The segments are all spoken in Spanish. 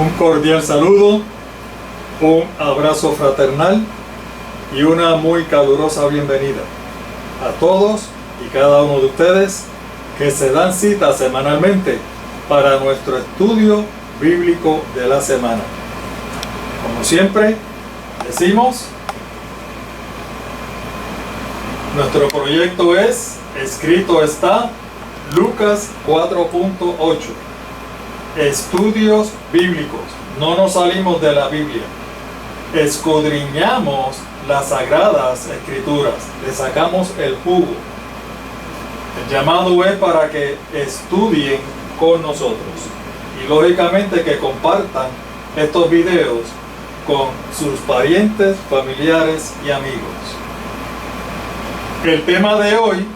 Un cordial saludo, un abrazo fraternal y una muy calurosa bienvenida a todos y cada uno de ustedes que se dan cita semanalmente para nuestro estudio bíblico de la semana. Como siempre decimos, nuestro proyecto es Escrito está, Lucas 4.8. Estudios bíblicos. No nos salimos de la Biblia. Escudriñamos las sagradas escrituras. Le sacamos el jugo. El llamado es para que estudien con nosotros. Y lógicamente que compartan estos videos con sus parientes, familiares y amigos. El tema de hoy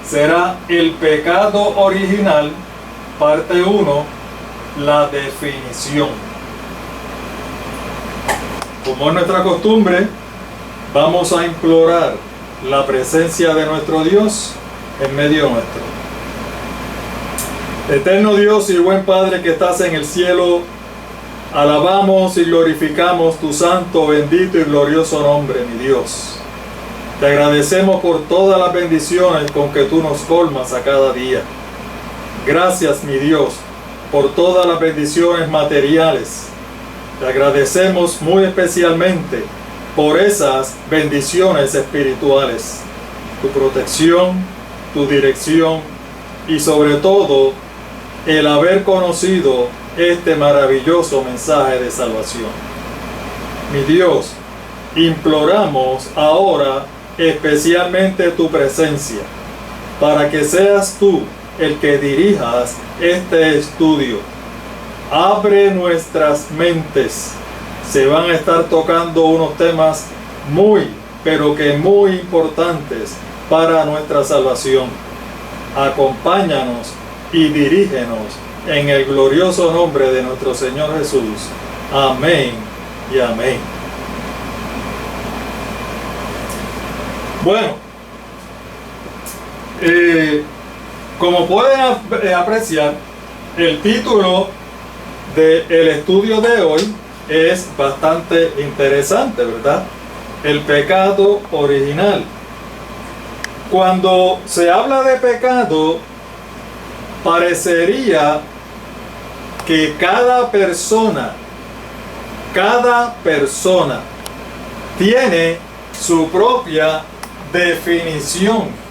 será el pecado original, parte 1, la definición. Como es nuestra costumbre, vamos a implorar la presencia de nuestro Dios en medio nuestro. Eterno Dios y buen Padre que estás en el cielo, alabamos y glorificamos tu santo, bendito y glorioso nombre, mi Dios. Te agradecemos por todas las bendiciones con que tú nos colmas a cada día. Gracias, mi Dios, por todas las bendiciones materiales. Te agradecemos muy especialmente por esas bendiciones espirituales, tu protección, tu dirección y sobre todo el haber conocido este maravilloso mensaje de salvación. Mi Dios, imploramos ahora especialmente tu presencia para que seas tú el que dirijas este estudio. Abre nuestras mentes. Se van a estar tocando unos temas muy, pero que muy importantes para nuestra salvación. Acompáñanos y dirígenos en el glorioso nombre de nuestro Señor Jesús. Amén y amén. Bueno, como pueden apreciar, el título del estudio de hoy es bastante interesante, ¿verdad? El pecado original. Cuando se habla de pecado, parecería que cada persona tiene su propia definición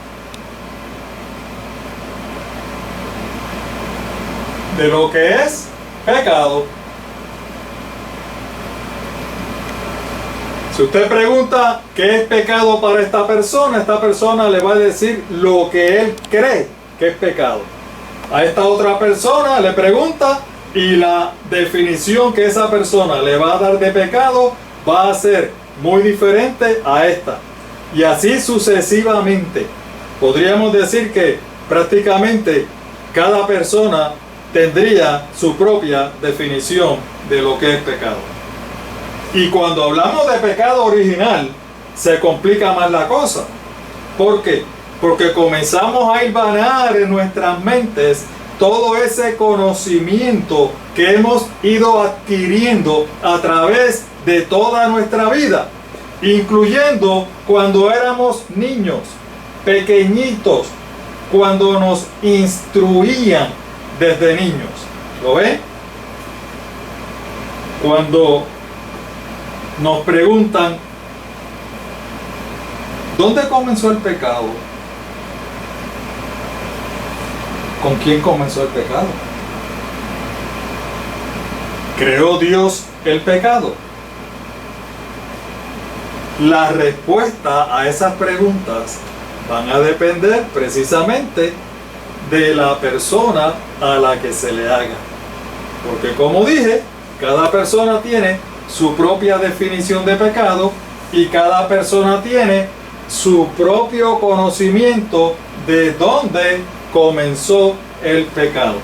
de lo que es pecado. Si usted pregunta qué es pecado para esta persona le va a decir lo que él cree que es pecado. A esta otra persona le pregunta y la definición que esa persona le va a dar de pecado va a ser muy diferente a esta. Y así sucesivamente. Podríamos decir que prácticamente cada persona tendría su propia definición de lo que es pecado. Y cuando hablamos de pecado original, se complica más la cosa. ¿Por qué? Porque comenzamos a hilvanar en nuestras mentes todo ese conocimiento que hemos ido adquiriendo a través de toda nuestra vida, incluyendo cuando éramos niños, pequeñitos, cuando nos instruían desde niños. ¿Lo ven? Cuando nos preguntan ¿dónde comenzó el pecado? ¿Con quién comenzó el pecado? ¿Creó Dios el pecado? La respuesta a esas preguntas van a depender precisamente de la persona a la que se le haga. Porque como dije, cada persona tiene su propia definición de pecado y cada persona tiene su propio conocimiento de dónde comenzó el pecado.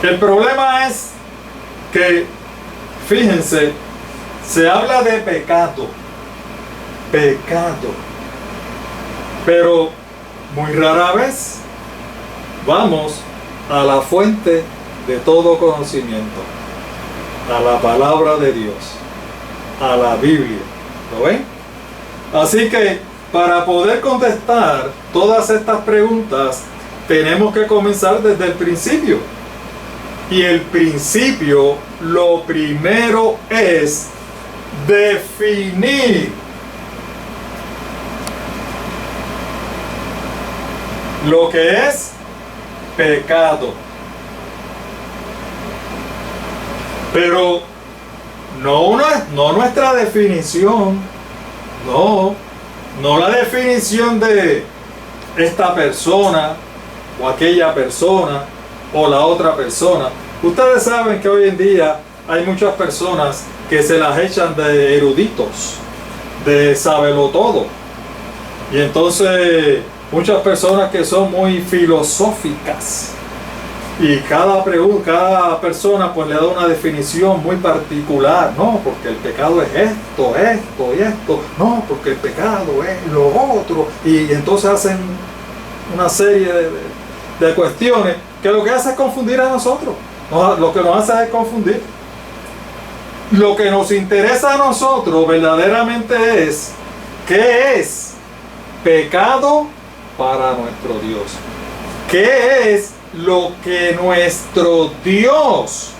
El problema es que, fíjense, se habla de pecado, pero muy rara vez vamos a la fuente de todo conocimiento, a la palabra de Dios, a la Biblia. ¿Lo ven? Así que para poder contestar todas estas preguntas, tenemos que comenzar desde el principio. Y el principio, lo primero es definir lo que es pecado. Pero no nuestra definición, no la definición de esta persona o aquella persona o la otra persona. Ustedes saben que hoy en día hay muchas personas que se las echan de eruditos, de sabelotodo. Y entonces muchas personas que son muy filosóficas. Y cada persona pues le da una definición muy particular. No, porque el pecado es esto, esto y esto. No, porque el pecado es lo otro. Y entonces hacen una serie de cuestiones que lo que hace es confundir a nosotros. Lo que nos hace es confundir. Lo que nos interesa a nosotros verdaderamente es ¿qué es pecado para nuestro Dios? ¿Qué es lo que nuestro Dios,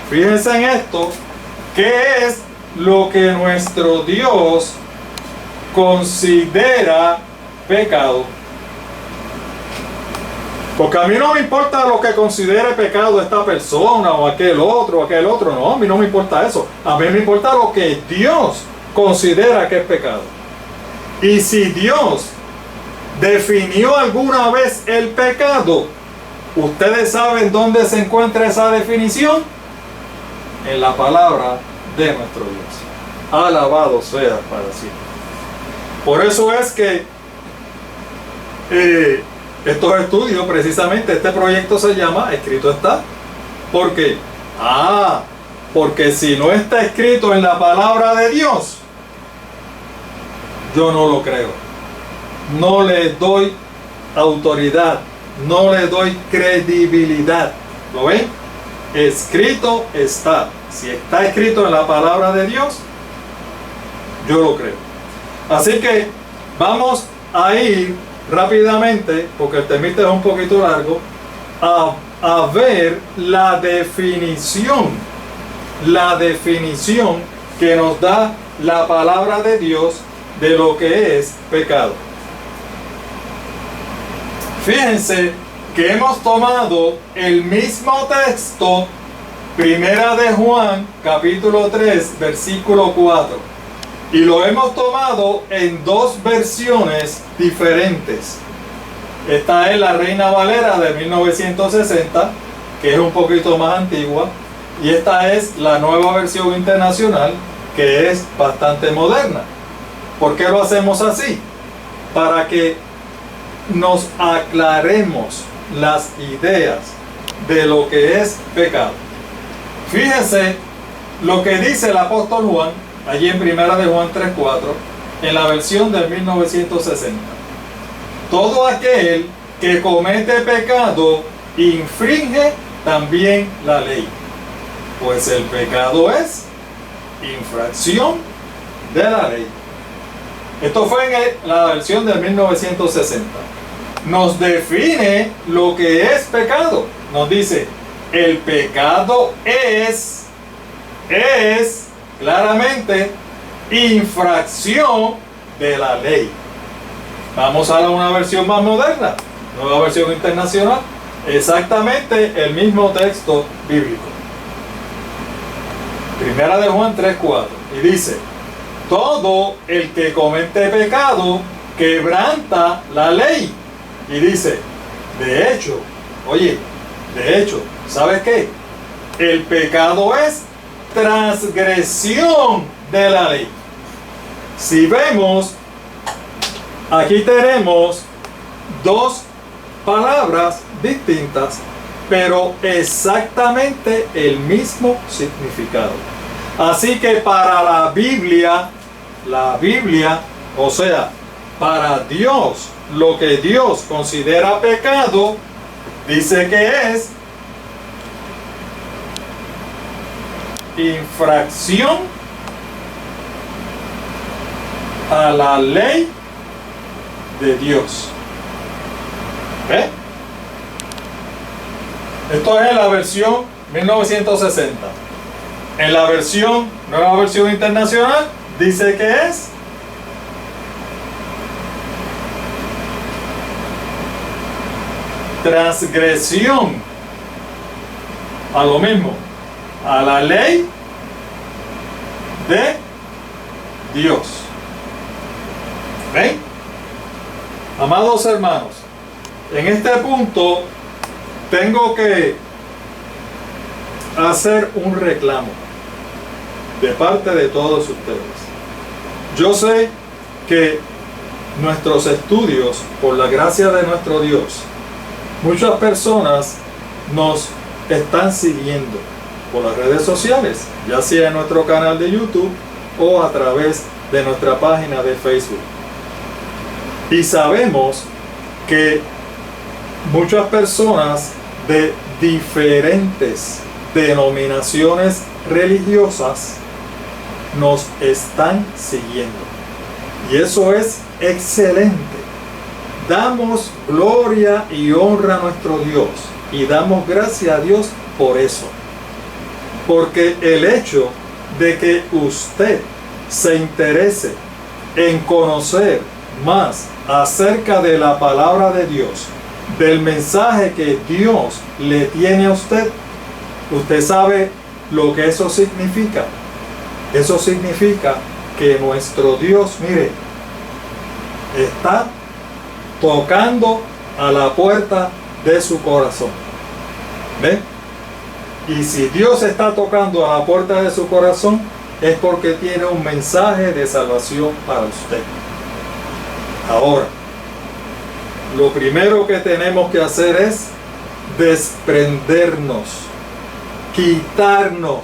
fíjense en esto, qué es lo que nuestro Dios considera pecado? Porque a mí no me importa lo que considere pecado esta persona o aquel otro, no, a mí no me importa eso. A mí me importa lo que Dios considera que es pecado. Y si Dios definió alguna vez el pecado, ¿ustedes saben dónde se encuentra esa definición? En la palabra de nuestro Dios. Alabado sea para siempre. Por eso es que estos estudios, precisamente este proyecto se llama Escrito está. ¿Por qué? Porque si no está escrito en la palabra de Dios, yo no lo creo. No le doy autoridad, no le doy credibilidad. ¿Lo ven? Escrito está. Si está escrito en la palabra de Dios, yo lo creo. Así que vamos a ir rápidamente, porque el temita es un poquito largo, a ver la definición que nos da la palabra de Dios de lo que es pecado. Fíjense que hemos tomado el mismo texto, Primera de Juan, capítulo 3, versículo 4. Y lo hemos tomado en dos versiones diferentes. Esta es la Reina Valera de 1960, que es un poquito más antigua. Y esta es la nueva versión internacional, que es bastante moderna. ¿Por qué lo hacemos así? Para que nos aclaremos las ideas de lo que es pecado. Fíjense lo que dice el apóstol Juan allí en Primera de Juan 3:4, en la versión de 1960. Todo aquel que comete pecado infringe también la ley, pues el pecado es infracción de la ley. Esto fue en la versión de 1960. Nos define lo que es pecado. Nos dice, el pecado es claramente infracción de la ley. Vamos a una versión más moderna, nueva versión internacional, exactamente el mismo texto bíblico. Primera de Juan 3:4, y dice, todo el que comete pecado quebranta la ley. Y dice, de hecho, ¿sabes qué? El pecado es transgresión de la ley. Si vemos, aquí tenemos dos palabras distintas, pero exactamente el mismo significado. Así que para la Biblia, o sea, para Dios, lo que Dios considera pecado dice que es infracción a la ley de Dios. ¿Ve? Esto es en la versión 1960. En la versión, nueva versión internacional, dice que es transgresión a lo mismo, a la ley de Dios. ¿Ven? Amados hermanos, en este punto tengo que hacer un reclamo de parte de todos ustedes. Yo sé que nuestros estudios, por la gracia de nuestro Dios, muchas personas nos están siguiendo por las redes sociales, ya sea en nuestro canal de YouTube o a través de nuestra página de Facebook. Y sabemos que muchas personas de diferentes denominaciones religiosas nos están siguiendo. Y eso es excelente. Damos gloria y honra a nuestro Dios y damos gracias a Dios por eso. Porque el hecho de que usted se interese en conocer más acerca de la palabra de Dios, del mensaje que Dios le tiene a usted, usted sabe lo que eso significa. Eso significa que nuestro Dios, mire, está tocando a la puerta de su corazón. ¿Ve? Y si Dios está tocando a la puerta de su corazón, es porque tiene un mensaje de salvación para usted. Ahora, lo primero que tenemos que hacer es desprendernos, quitarnos,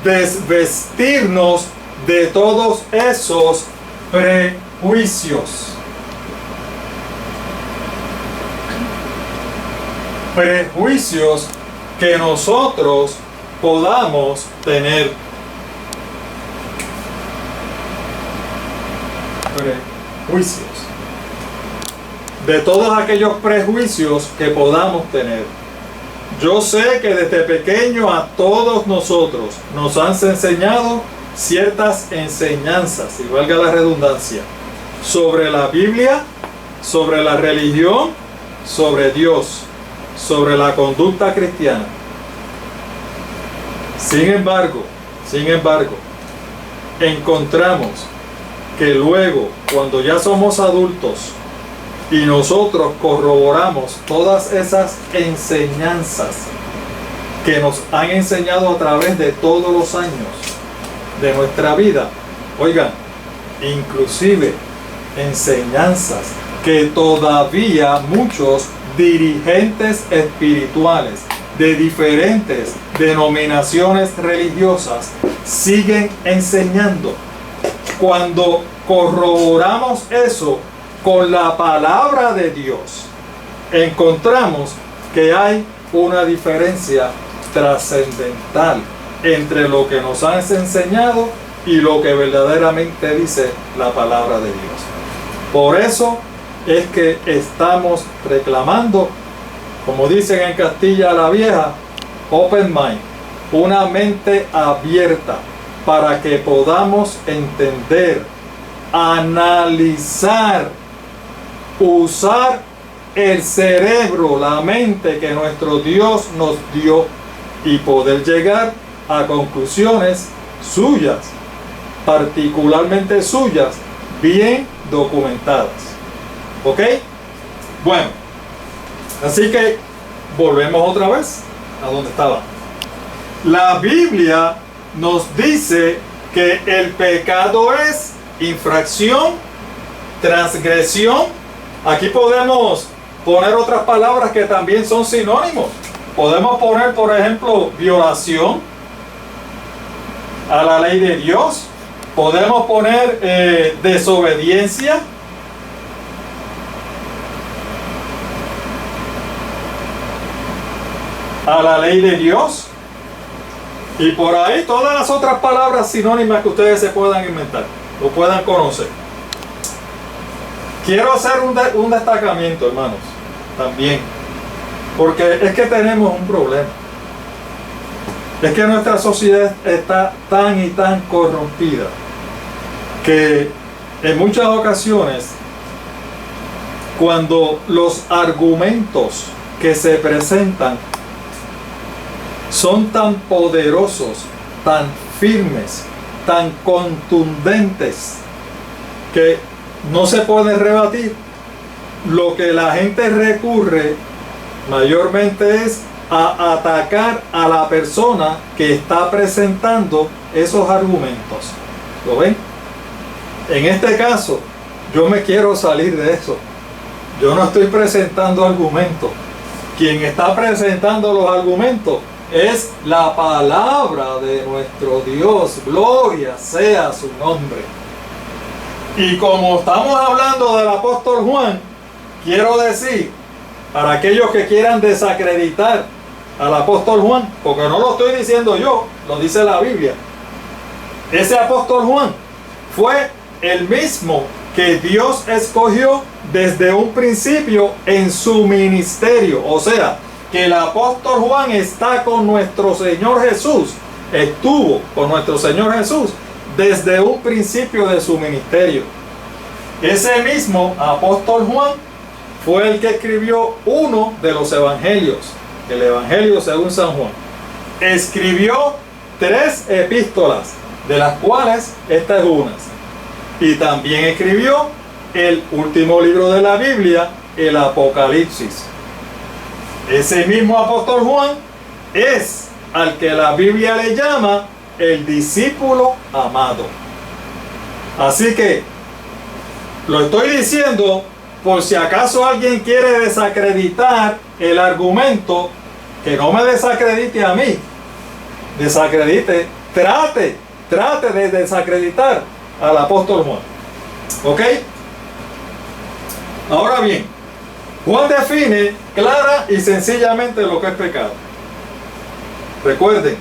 desvestirnos de todos esos prejuicios. Prejuicios que nosotros podamos tener. Prejuicios. De todos aquellos prejuicios que podamos tener. Yo sé que desde pequeño a todos nosotros nos han enseñado ciertas enseñanzas, y valga la redundancia, sobre la Biblia, sobre la religión, sobre Dios, sobre la conducta cristiana. Sin embargo, encontramos que luego, cuando ya somos adultos y nosotros corroboramos todas esas enseñanzas que nos han enseñado a través de todos los años de nuestra vida, oigan, inclusive enseñanzas que todavía muchos dirigentes espirituales de diferentes denominaciones religiosas siguen enseñando. Cuando corroboramos eso con la palabra de Dios, encontramos que hay una diferencia trascendental entre lo que nos han enseñado y lo que verdaderamente dice la palabra de Dios. Por eso es que estamos reclamando, como dicen en Castilla la Vieja, open mind, una mente abierta para que podamos entender, analizar, usar el cerebro, la mente que nuestro Dios nos dio y poder llegar a conclusiones suyas, particularmente suyas, bien documentadas. ¿Ok? Bueno, así que volvemos otra vez a donde estaba. La Biblia nos dice que el pecado es infracción, transgresión. Aquí podemos poner otras palabras que también son sinónimos. Podemos poner, por ejemplo, violación a la ley de Dios. Podemos poner a la ley de Dios, y por ahí todas las otras palabras sinónimas que ustedes se puedan inventar o puedan conocer. Quiero hacer un destacamiento, hermanos, también, porque es que tenemos un problema. Es que nuestra sociedad está tan y tan corrompida que en muchas ocasiones, cuando los argumentos que se presentan son tan poderosos, tan firmes, tan contundentes, que no se puede rebatir, lo que la gente recurre mayormente es a atacar a la persona que está presentando esos argumentos. ¿Lo ven? En este caso, yo me quiero salir de eso. Yo no estoy presentando argumentos. Quien está presentando los argumentos es la palabra de nuestro Dios. Gloria sea su nombre. Y como estamos hablando del apóstol Juan, quiero decir, para aquellos que quieran desacreditar al apóstol Juan, porque no lo estoy diciendo yo, lo dice la Biblia, ese apóstol Juan fue el mismo que Dios escogió desde un principio en su ministerio. O sea, que el apóstol Juan está con nuestro Señor Jesús, estuvo con nuestro Señor Jesús desde un principio de su ministerio. Ese mismo apóstol Juan fue el que escribió uno de los evangelios, el Evangelio según San Juan. Escribió 3 epístolas, de las cuales esta es una. Y también escribió el último libro de la Biblia, el Apocalipsis. Ese mismo apóstol Juan es al que la Biblia le llama el discípulo amado. Así que lo estoy diciendo por si acaso alguien quiere desacreditar el argumento, que no me desacredite a mí, trate de desacreditar al apóstol Juan. ¿Ok? Ahora bien, Juan define clara y sencillamente lo que es pecado. Recuerden,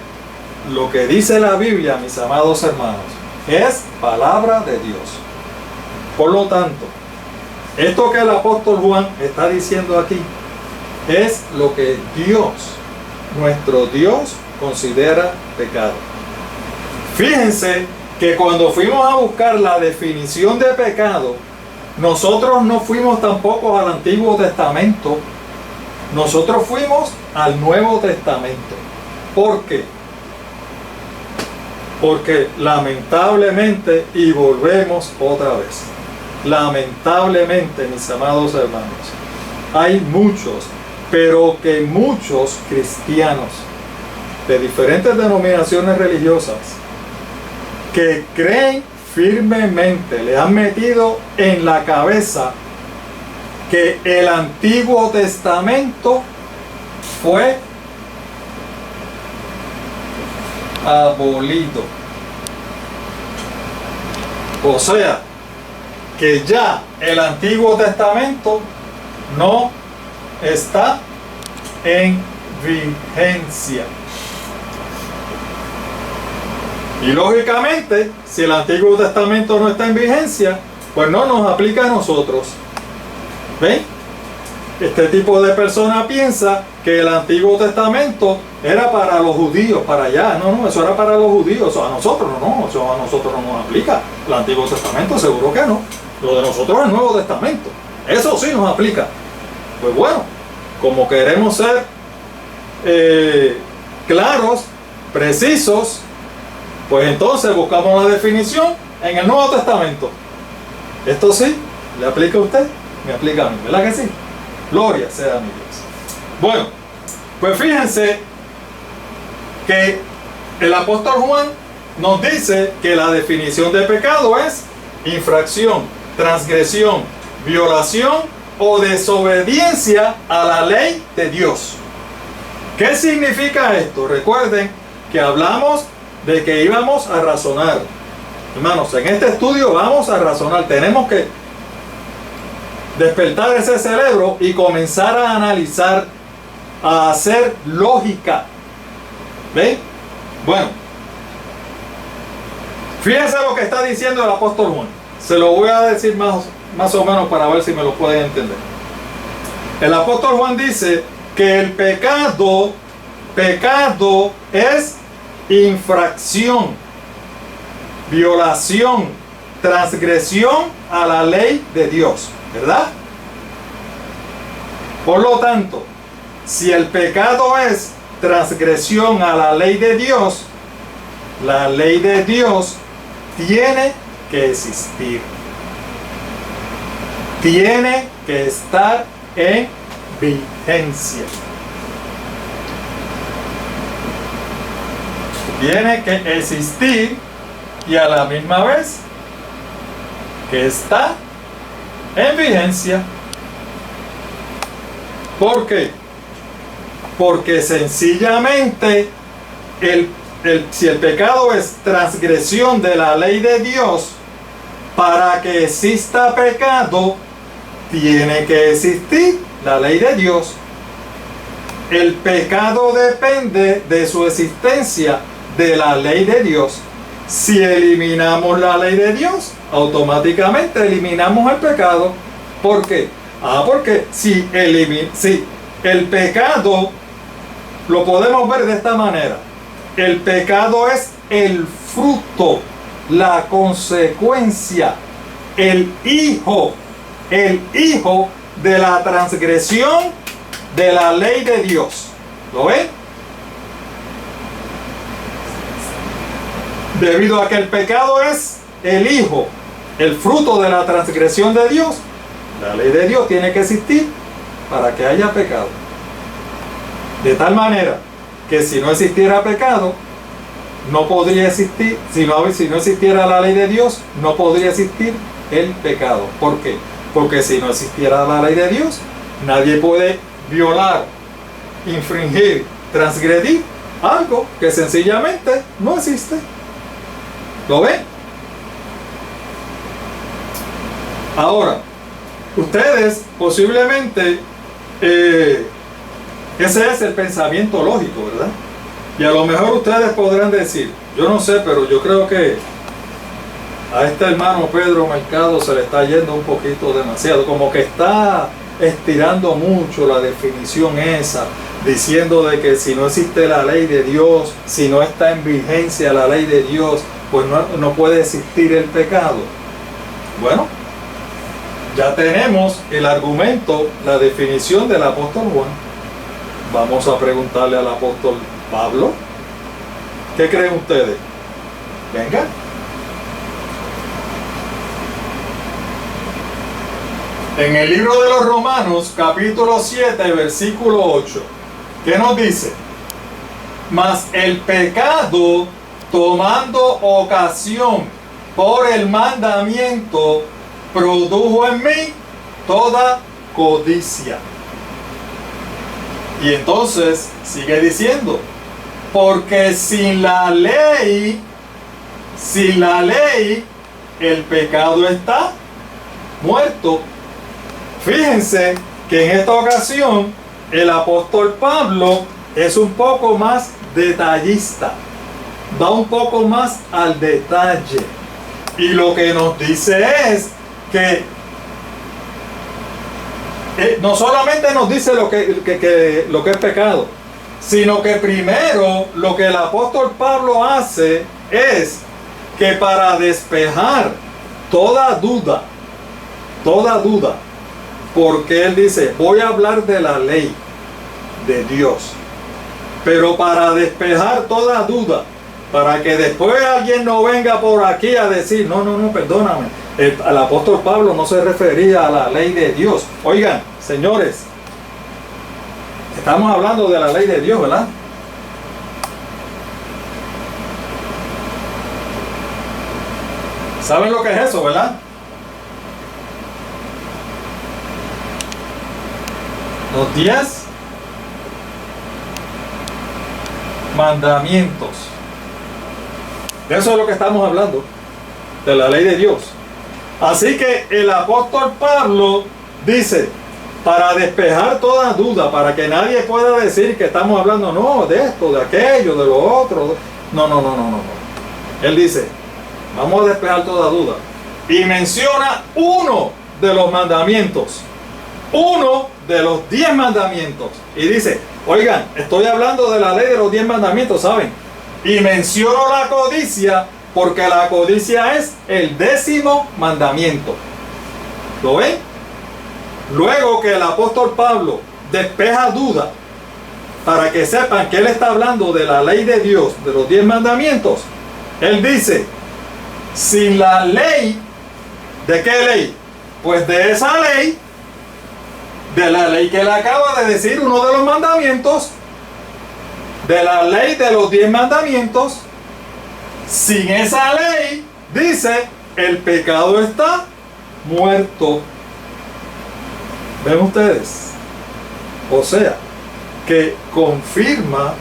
lo que dice la Biblia, mis amados hermanos, es palabra de Dios. Por lo tanto, esto que el apóstol Juan está diciendo aquí es lo que Dios, nuestro Dios, considera pecado. Fíjense que cuando fuimos a buscar la definición de pecado, nosotros no fuimos tampoco al Antiguo Testamento, nosotros fuimos al Nuevo Testamento. ¿Por qué? Porque lamentablemente, y volvemos otra vez, lamentablemente, mis amados hermanos, hay muchos, pero que muchos cristianos de diferentes denominaciones religiosas que creen firmemente, le han metido en la cabeza que el Antiguo Testamento fue abolido. O sea, que ya el Antiguo Testamento no está en vigencia. Y lógicamente, si el Antiguo Testamento no está en vigencia, pues no nos aplica a nosotros. ¿Ven? Este tipo de persona piensa que el Antiguo Testamento era para los judíos, para allá. No, eso era para los judíos. Eso a nosotros eso a nosotros no nos aplica. El Antiguo Testamento seguro que no. Lo de nosotros es el Nuevo Testamento. Eso sí nos aplica. Pues bueno, como queremos ser claros, precisos, pues entonces buscamos la definición en el Nuevo Testamento. Esto sí, ¿le aplica a usted? Me aplica a mí, ¿verdad que sí? Gloria sea a mi Dios. Bueno, pues fíjense que el apóstol Juan nos dice que la definición de pecado es infracción, transgresión, violación o desobediencia a la ley de Dios. ¿Qué significa esto? Recuerden que hablamos de que íbamos a razonar. Hermanos, en este estudio vamos a razonar. Tenemos que despertar ese cerebro y comenzar a analizar a hacer lógica. ¿Ven? Bueno, fíjense lo que está diciendo el apóstol Juan. Se lo voy a decir más o menos para ver si me lo pueden entender. El apóstol Juan dice que el pecado es infracción, violación, transgresión a la ley de Dios, ¿verdad? Por lo tanto, si el pecado es transgresión a la ley de Dios, la ley de Dios tiene que existir. Tiene que estar en vigencia. Tiene que existir y a la misma vez que está en vigencia. ¿Por qué? Porque sencillamente si el pecado es transgresión de la ley de Dios, para que exista pecado, tiene que existir la ley de Dios. El pecado depende de su existencia de la ley de Dios. Si eliminamos la ley de Dios, automáticamente eliminamos el pecado. ¿Por qué? Porque si el pecado lo podemos ver de esta manera. El pecado es el fruto, la consecuencia, el hijo de la transgresión de la ley de Dios. ¿Lo ven? Debido a que el pecado es el hijo, el fruto de la transgresión de Dios, la ley de Dios tiene que existir para que haya pecado. De tal manera que si no existiera pecado, no podría existir, si no existiera la ley de Dios, no podría existir el pecado. ¿Por qué? Porque si no existiera la ley de Dios, nadie puede violar, infringir, transgredir algo que sencillamente no existe. ¿Lo ven? Ahora, ustedes posiblemente, ese es el pensamiento lógico, ¿verdad? Y a lo mejor ustedes podrán decir, yo no sé, pero yo creo que a este hermano Pedro Mercado se le está yendo un poquito demasiado, como que está estirando mucho la definición esa, diciendo de que si no existe la ley de Dios, si no está en vigencia la ley de Dios, pues no puede existir el pecado. Bueno, ya tenemos el argumento, la definición del apóstol Juan. Vamos a preguntarle al apóstol Pablo. ¿Qué creen ustedes? Venga. En el libro de los Romanos, capítulo 7, versículo 8, ¿qué nos dice? Mas el pecado, tomando ocasión por el mandamiento, produjo en mí toda codicia. Y entonces sigue diciendo, porque sin la ley, el pecado está muerto. Fíjense que en esta ocasión el apóstol Pablo es un poco más detallista, va un poco más al detalle, y lo que nos dice es que no solamente nos dice lo que es pecado, sino que primero lo que el apóstol Pablo hace es que para despejar toda duda, porque él dice, voy a hablar de la ley de Dios, pero para despejar toda duda, para que después alguien no venga por aquí a decir, no, perdóname, el apóstol Pablo no se refería a la ley de Dios. Oigan, señores, estamos hablando de la ley de Dios, ¿verdad? ¿Saben lo que es eso, verdad? Los 10 mandamientos. De eso es lo que estamos hablando, de la ley de Dios. Así que el apóstol Pablo dice, para despejar toda duda, para que nadie pueda decir que estamos hablando, no, de esto, de aquello, de lo otro. No, no, no, no, no. Él dice, vamos a despejar toda duda. Y menciona uno de los mandamientos. Uno de los 10 mandamientos. Y dice, oigan, estoy hablando de la ley de los 10 mandamientos, ¿saben? Y menciono la codicia, porque la codicia es el 10º mandamiento. ¿Lo ven? Luego que el apóstol Pablo despeja duda, para que sepan que él está hablando de la ley de Dios, de los 10 mandamientos, él dice, sin la ley, ¿de qué ley? Pues de esa ley, de la ley que le acaba de decir uno de los mandamientos, de la ley de los 10 mandamientos, sin esa ley, dice, el pecado está muerto. ¿Ven ustedes? O sea, que confirma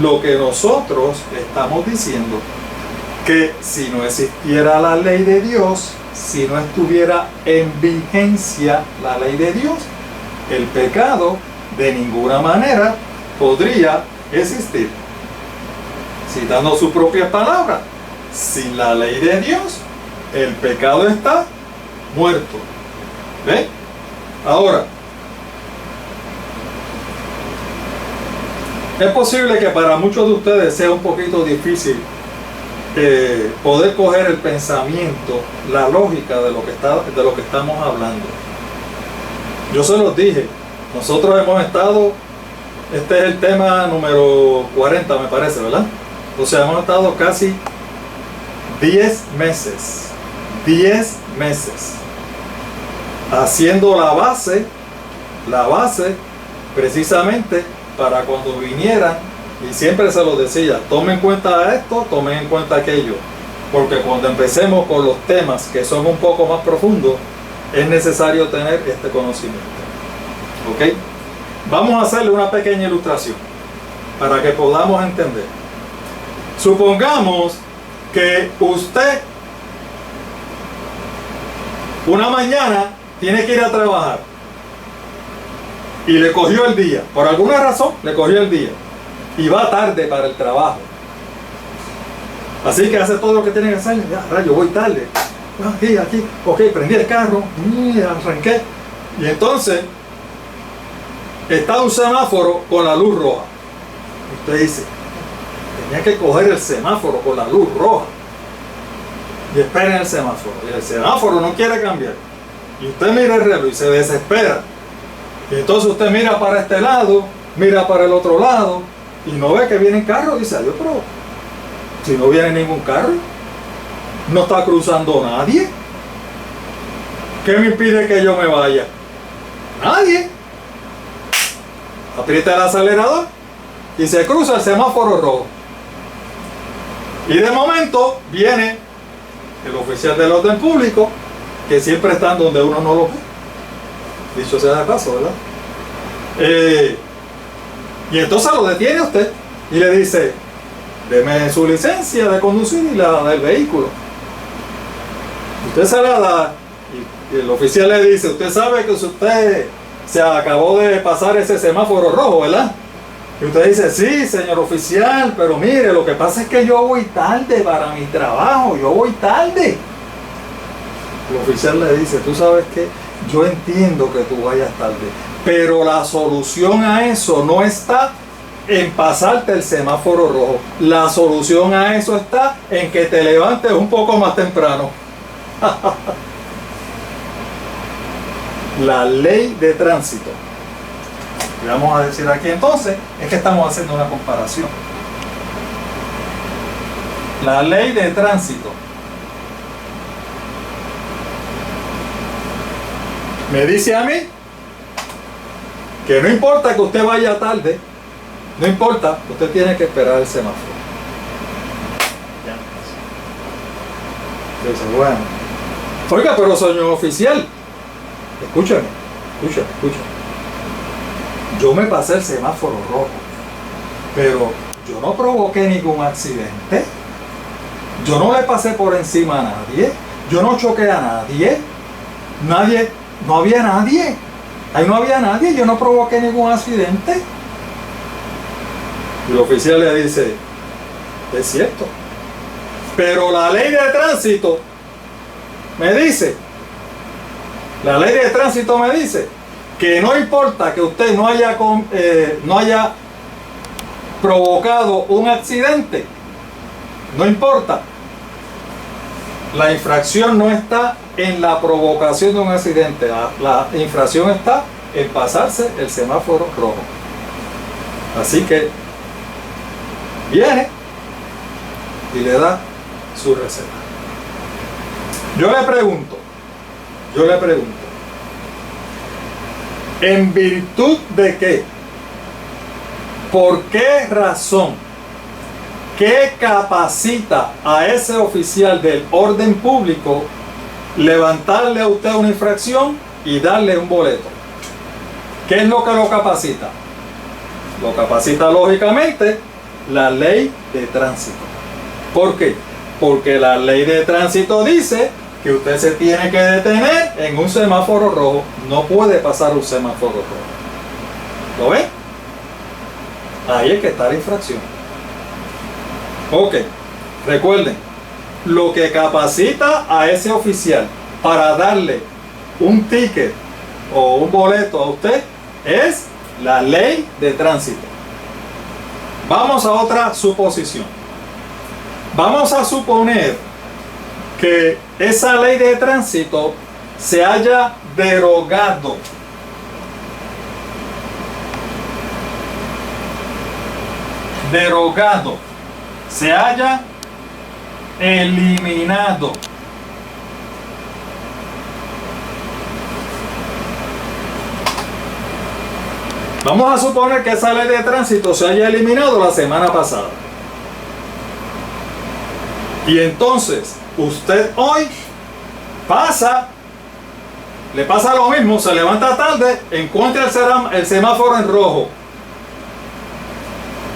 lo que nosotros estamos diciendo, que si no existiera la ley de Dios, si no estuviera en vigencia la ley de Dios, el pecado de ninguna manera podría existir. Citando su propia palabra, sin la ley de Dios, el pecado está muerto. ¿Ven? Ahora, es posible que para muchos de ustedes sea un poquito difícil poder coger el pensamiento, la lógica de lo que estamos hablando. Yo se los dije, nosotros hemos estado, este es el tema número 40 me parece, ¿verdad? O sea, hemos estado casi 10 meses haciendo la base precisamente para cuando vinieran, y siempre se los decía, tomen en cuenta esto, tomen en cuenta aquello, porque cuando empecemos con los temas que son un poco más profundos, es necesario tener este conocimiento. ¿Ok? Vamos a hacerle una pequeña ilustración para que podamos entender. Supongamos que usted una mañana tiene que ir a trabajar y le cogió el día, por alguna razón le cogió el día y va tarde para el trabajo. Así que hace todo lo que tiene que hacer. Ya, rayo, voy tarde. Aquí, ok, prendí el carro, arranqué. Y entonces está un semáforo con la luz roja. Usted dice, tenía que coger el semáforo con la luz roja. Y espera en el semáforo. Y el semáforo no quiere cambiar. Y usted mira el reloj y se desespera. Y entonces usted mira para este lado, mira para el otro lado, y no ve que vienen carros. Dice, adiós, pero si no viene ningún carro, no está cruzando nadie. ¿Qué me impide que yo me vaya? Nadie. Aprieta el acelerador y se cruza el semáforo rojo. Y de momento viene el oficial del orden público, que siempre están donde uno no lo ve. Dicho sea de paso, ¿verdad? Y entonces lo detiene a usted y le dice, deme su licencia de conducir y la del vehículo. Usted se la da y el oficial le dice, usted sabe que usted se acabó de pasar ese semáforo rojo, ¿verdad? Y usted dice, sí, señor oficial, pero mire, lo que pasa es que yo voy tarde para mi trabajo, yo voy tarde. El oficial le dice, tú sabes que yo entiendo que tú vayas tarde, pero la solución a eso no está en pasarte el semáforo rojo. La solución a eso está en que te levantes un poco más temprano. La ley de tránsito. Y vamos a decir aquí entonces, es que estamos haciendo una comparación. La ley de tránsito me dice a mí que no importa que usted vaya tarde, no importa, usted tiene que esperar el semáforo. Ya. Dice, bueno, oiga, pero señor oficial, escúchame. Yo me pasé el semáforo rojo, pero yo no provoqué ningún accidente. Yo no le pasé por encima a nadie. Yo no choqué a nadie. No había nadie. Ahí no había nadie, yo no provoqué ningún accidente. Y el oficial le dice, es cierto, pero la ley de tránsito me dice, que no importa que usted no haya provocado un accidente, no importa. La infracción no está en la provocación de un accidente, la infracción está en pasarse el semáforo rojo. Así que viene y le da su receta. Yo le pregunto, ¿en virtud de qué? ¿Por qué razón? ¿Qué capacita a ese oficial del orden público levantarle a usted una infracción y darle un boleto? ¿Qué es lo que lo capacita? Lo capacita lógicamente la ley de tránsito. ¿Por qué? Porque la ley de tránsito dice que usted se tiene que detener en un semáforo rojo. No puede pasar un semáforo rojo. ¿Lo ven? Ahí es que está la infracción. Ok, recuerden, lo que capacita a ese oficial para darle un ticket o un boleto a usted es la ley de tránsito. Vamos a otra suposición. Vamos a suponer que esa ley de tránsito se haya derogado. Se haya eliminado. Vamos a suponer que esa ley de tránsito se haya eliminado la semana pasada. Y entonces, usted hoy le pasa lo mismo, se levanta tarde, encuentra el semáforo en rojo.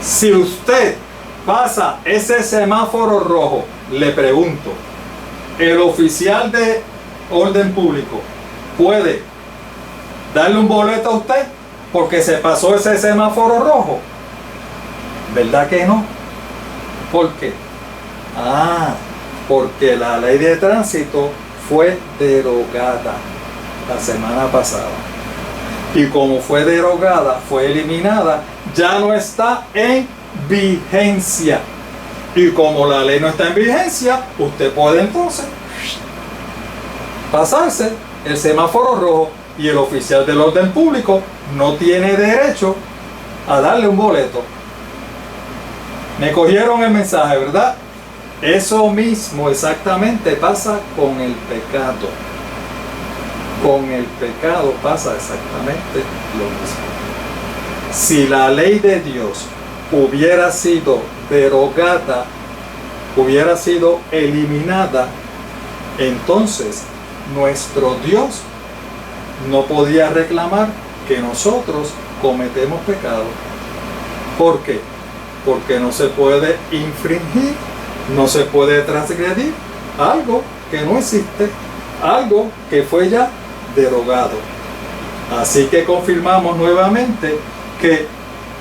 Si usted pasa ese semáforo rojo, le pregunto, ¿el oficial de orden público puede darle un boleto a usted porque se pasó ese semáforo rojo? ¿Verdad que no? ¿Por qué? Porque la ley de tránsito fue derogada la semana pasada. Y como fue derogada, fue eliminada, ya no está en vigencia. Y como la ley no está en vigencia, usted puede entonces pasarse el semáforo rojo y el oficial del orden público no tiene derecho a darle un boleto. Me cogieron el mensaje, ¿verdad? Eso mismo exactamente pasa con el pecado. Con el pecado pasa exactamente lo mismo. Si la ley de Dios hubiera sido derogada, hubiera sido eliminada, entonces nuestro Dios no podía reclamar que nosotros cometemos pecado. ¿Por qué? Porque no se puede infringir, no se puede transgredir algo que no existe, algo que fue ya derogado. Así que confirmamos nuevamente que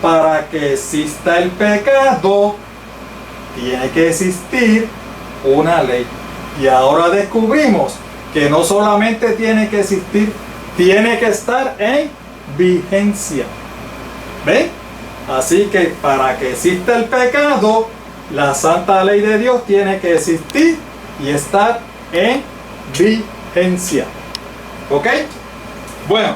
para que exista el pecado tiene que existir una ley. Y ahora descubrimos que no solamente tiene que existir, tiene que estar en vigencia. ¿Ven? Así que para que exista el pecado, la santa ley de Dios tiene que existir y estar en vigencia. ¿Ok? Bueno,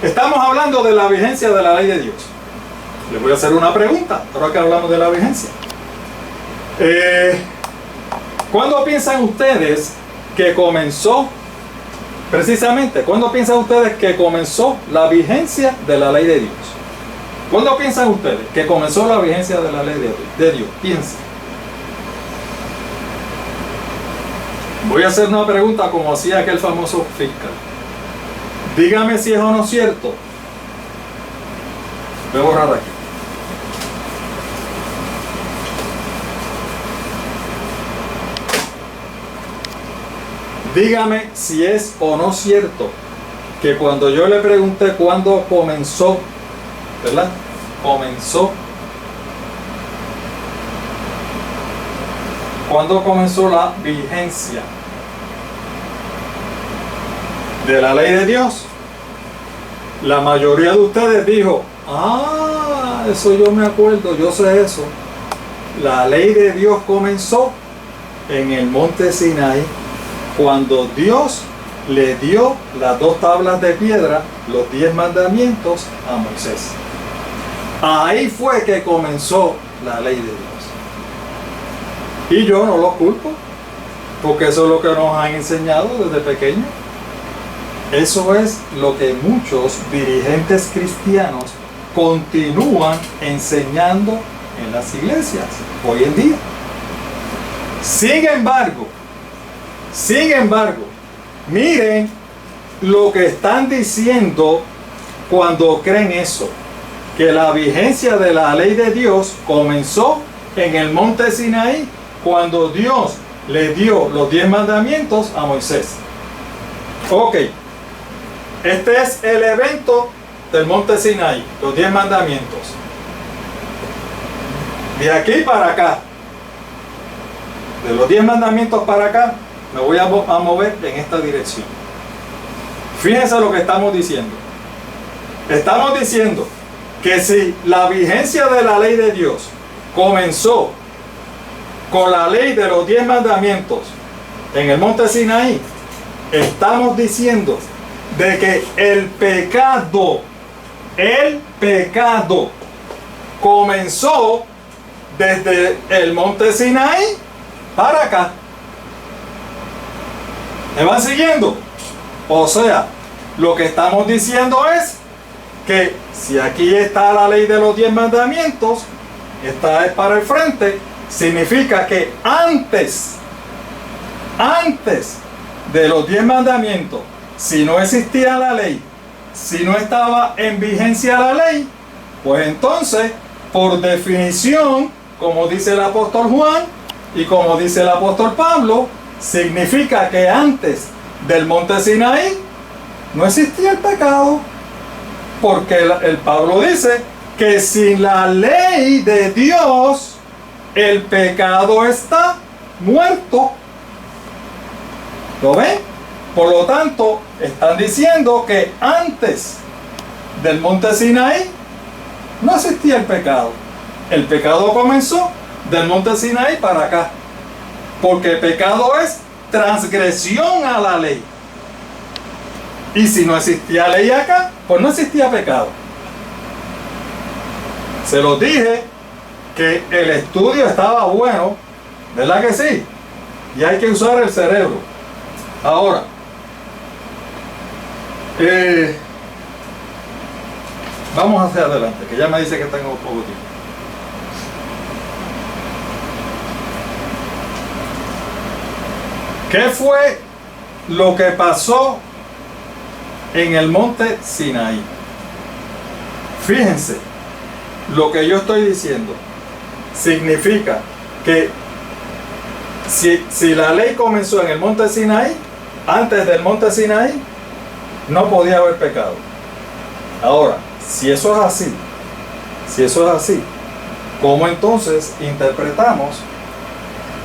estamos hablando de la vigencia de la ley de Dios. Les voy a hacer una pregunta, ahora que hablamos de la vigencia. ¿Cuándo piensan ustedes que comenzó, precisamente, cuándo piensan ustedes que comenzó la vigencia de la ley de Dios? ¿Cuándo piensan ustedes que comenzó la vigencia de la ley de Dios? Piensen. Voy a hacer una pregunta como hacía aquel famoso fiscal. Dígame si es o no cierto. Voy a borrar aquí. Dígame si es o no cierto que cuando yo le pregunté cuándo comenzó, ¿verdad? ¿Cuándo comenzó la vigencia de la ley de Dios? La mayoría de ustedes dijo, eso yo me acuerdo, yo sé eso. La ley de Dios comenzó en el monte Sinaí, cuando Dios le dio las 2 tablas de piedra, los 10 mandamientos a Moisés. Ahí fue que comenzó la ley de Dios. Y yo no lo culpo, porque eso es lo que nos han enseñado desde pequeños. Eso es lo que muchos dirigentes cristianos continúan enseñando en las iglesias hoy en día. Sin embargo, miren lo que están diciendo cuando creen eso, que la vigencia de la ley de Dios comenzó en el monte Sinaí, cuando Dios le dio los 10 mandamientos a Moisés. Ok, este es el evento del monte Sinaí, los 10 mandamientos. De aquí para acá, de los 10 mandamientos para acá, me voy a mover en esta dirección. Fíjense lo que estamos diciendo. Estamos diciendo que si la vigencia de la ley de Dios comenzó con la ley de los 10 mandamientos en el monte Sinaí, estamos diciendo de que el pecado comenzó desde el monte Sinaí para acá. ¿Me van siguiendo? O sea, lo que estamos diciendo es que si aquí está la ley de los 10 mandamientos, esta es para el frente, significa que antes de los 10 mandamientos, si no existía la ley, si no estaba en vigencia la ley, pues entonces, por definición, como dice el apóstol Juan y como dice el apóstol Pablo, significa que antes del monte Sinaí no existía el pecado, porque el Pablo dice que sin la ley de Dios el pecado está muerto. ¿Lo ven? Por lo tanto, están diciendo que antes del monte Sinaí no existía el pecado. El pecado comenzó del monte Sinaí para acá, porque el pecado es transgresión a la ley. Y si no existía ley acá, pues no existía pecado. Se los dije que el estudio estaba bueno, ¿verdad que sí? Y hay que usar el cerebro. Ahora, vamos hacia adelante, que ya me dice que tengo poco tiempo. ¿Qué fue lo que pasó en el monte Sinaí? Fíjense, lo que yo estoy diciendo significa que si la ley comenzó en el monte Sinaí, antes del monte Sinaí no podía haber pecado. Ahora, si eso es así, ¿cómo entonces interpretamos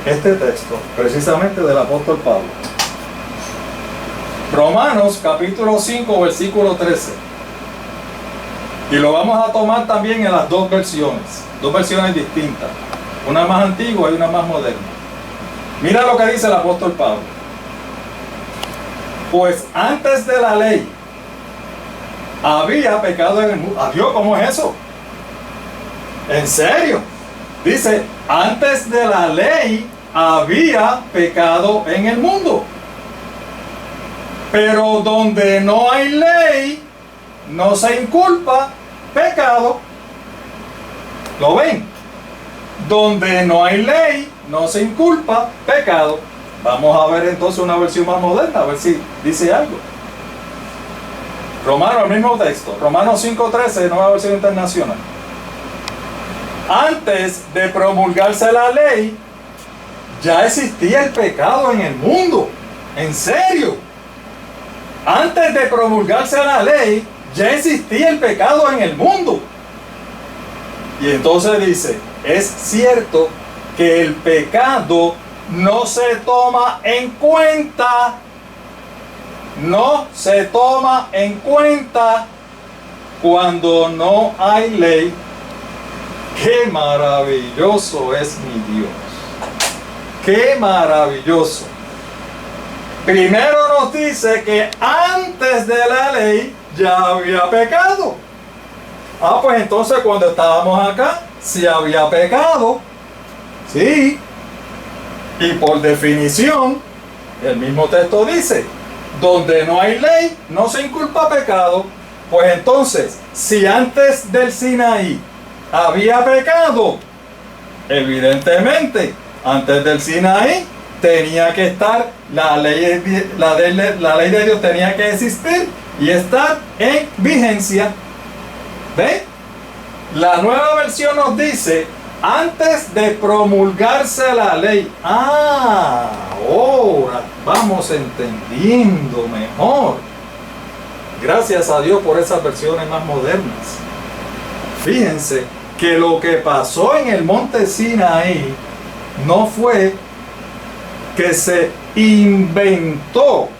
este texto precisamente del apóstol Pablo? Romanos capítulo 5 versículo 13, y lo vamos a tomar también en las dos versiones distintas, una más antigua y una más moderna. Mira lo que dice el apóstol Pablo: pues antes de la ley había pecado en el mundo. Adiós, ¿cómo es eso? ¿En serio? Dice, antes de la ley había pecado en el mundo. Pero donde no hay ley, no se inculpa pecado. ¿Lo ven? Donde no hay ley, no se inculpa pecado. Vamos a ver entonces una versión más moderna, a ver si dice algo. Romanos, el mismo texto, Romanos 5:13, nueva versión internacional. Antes de promulgarse la ley, ya existía el pecado en el mundo. ¿En serio? Antes de promulgarse la ley, ya existía el pecado en el mundo. Y entonces dice, es cierto que el pecado no se toma en cuenta. No se toma en cuenta cuando no hay ley. ¡Qué maravilloso es mi Dios! ¡Qué maravilloso! Primero nos dice que antes de la ley ya había pecado. Ah, pues entonces cuando estábamos acá, sí había pecado. Sí. Y por definición, el mismo texto dice, donde no hay ley, no se inculpa pecado. Pues entonces, si antes del Sinaí había pecado, evidentemente, antes del Sinaí tenía que estar, la ley de Dios tenía que existir y estar en vigencia. ¿Ve? La nueva versión nos dice, antes de promulgarse la ley. Ah, ahora vamos entendiendo mejor. Gracias a Dios por esas versiones más modernas. Fíjense que lo que pasó en el monte Sinaí no fue que se inventó